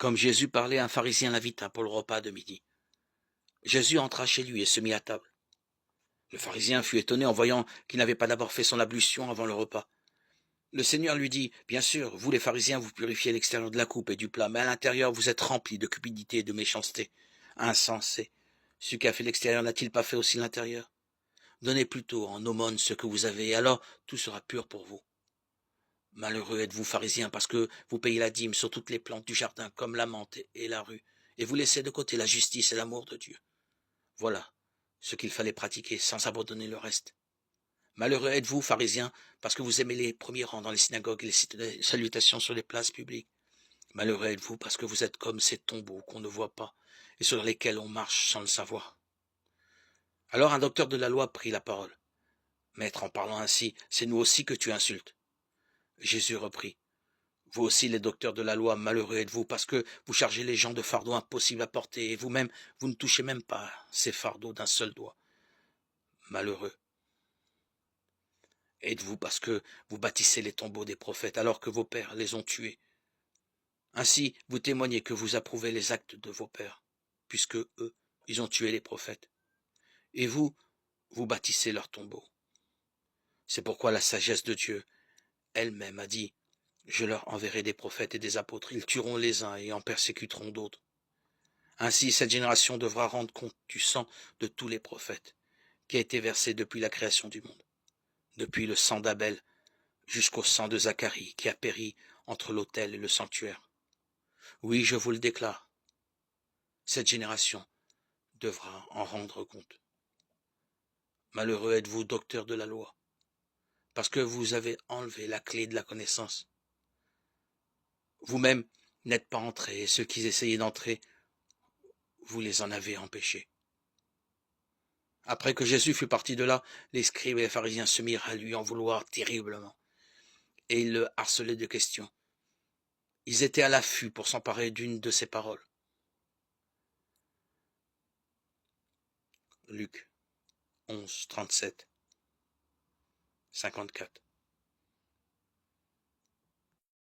Comme Jésus parlait, un pharisien l'invita pour le repas de midi. Jésus entra chez lui et se mit à table. Le pharisien fut étonné en voyant qu'il n'avait pas d'abord fait son ablution avant le repas. Le Seigneur lui dit, « Bien sûr, vous les pharisiens, vous purifiez l'extérieur de la coupe et du plat, mais à l'intérieur vous êtes remplis de cupidité et de méchanceté. Insensé, celui qui a fait l'extérieur n'a-t-il pas fait aussi l'intérieur? Donnez plutôt en aumône ce que vous avez, et alors tout sera pur pour vous. Malheureux êtes-vous, pharisiens, parce que vous payez la dîme sur toutes les plantes du jardin, comme la menthe et la rue, et vous laissez de côté la justice et l'amour de Dieu. Voilà ce qu'il fallait pratiquer sans abandonner le reste. Malheureux êtes-vous, pharisiens, parce que vous aimez les premiers rangs dans les synagogues et les salutations sur les places publiques. Malheureux êtes-vous, parce que vous êtes comme ces tombeaux qu'on ne voit pas et sur lesquels on marche sans le savoir. Alors un docteur de la loi prit la parole. Maître, en parlant ainsi, c'est nous aussi que tu insultes. Jésus reprit. Vous aussi, les docteurs de la loi, malheureux êtes-vous, parce que vous chargez les gens de fardeaux impossibles à porter, et vous-même, vous ne touchez même pas ces fardeaux d'un seul doigt. Malheureux êtes-vous, parce que vous bâtissez les tombeaux des prophètes, alors que vos pères les ont tués. Ainsi, vous témoignez que vous approuvez les actes de vos pères, puisque eux, ils ont tué les prophètes. Et vous, vous bâtissez leurs tombeaux. C'est pourquoi la sagesse de Dieu elle-même a dit, je leur enverrai des prophètes et des apôtres, ils tueront les uns et en persécuteront d'autres. Ainsi, cette génération devra rendre compte du sang de tous les prophètes, qui a été versé depuis la création du monde, depuis le sang d'Abel jusqu'au sang de Zacharie, qui a péri entre l'autel et le sanctuaire. Oui, je vous le déclare, cette génération devra en rendre compte. Malheureux êtes-vous, docteurs de la loi, parce que vous avez enlevé la clé de la connaissance. Vous-même n'êtes pas entrés, et ceux qui essayaient d'entrer, vous les en avez empêchés. Après que Jésus fut parti de là, les scribes et les pharisiens se mirent à lui en vouloir terriblement, et ils le harcelaient de questions. Ils étaient à l'affût pour s'emparer d'une de ses paroles. Luc 11, 37, 54.